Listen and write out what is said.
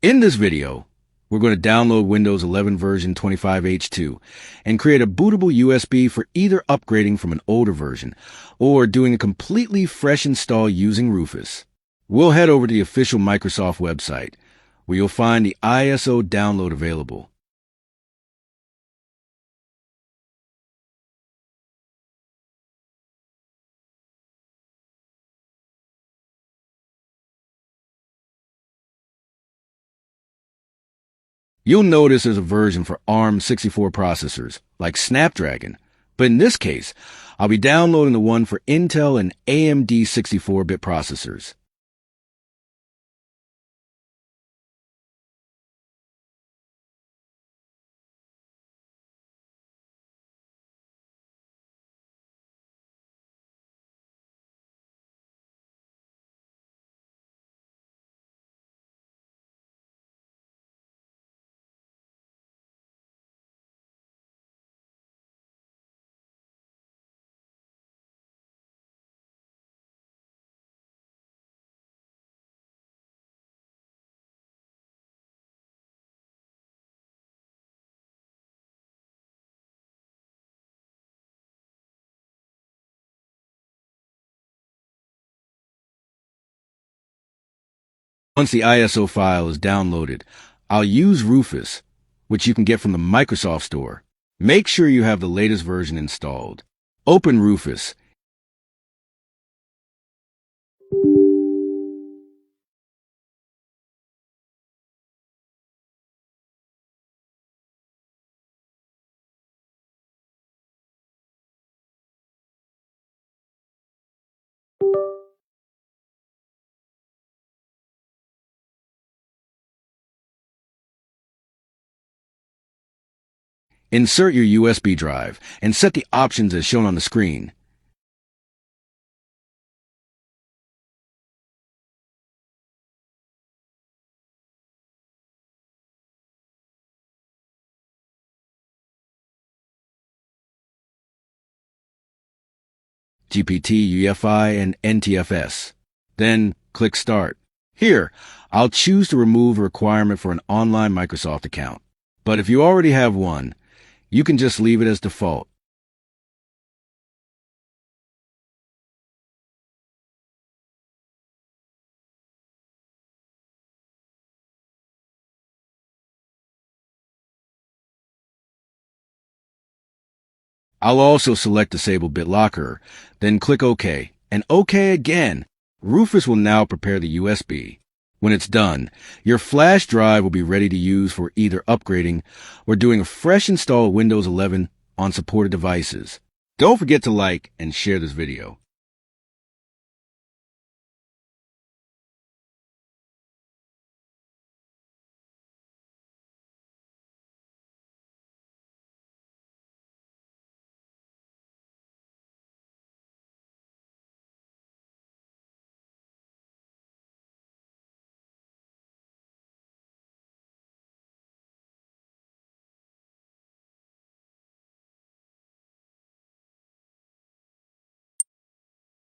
In this video, we're going to download Windows 11 version 25H2 and create a bootable USB for either upgrading from an older version or doing a completely fresh install using Rufus. We'll head over to the official Microsoft website, where you'll find the ISO download available. You'll notice there's a version for ARM64 processors, like Snapdragon, but in this case, I'll be downloading the one for Intel and AMD 64-bit processors. Once the ISO file is downloaded, I'll use Rufus, which you can get from the Microsoft Store. Make sure you have the latest version installed. Open Rufus. Insert your USB drive and set the options as shown on the screen. GPT, UEFI, and NTFS. Then click Start. Here, I'll choose to remove a requirement for an online Microsoft account. But if you already have one, you can just leave it as default. I'll also select Disable BitLocker, then click OK, and OK again. Rufus will now prepare the USB. When it's done, your flash drive will be ready to use for either upgrading or doing a fresh install of Windows 11 on supported devices. Don't forget to like and share this video.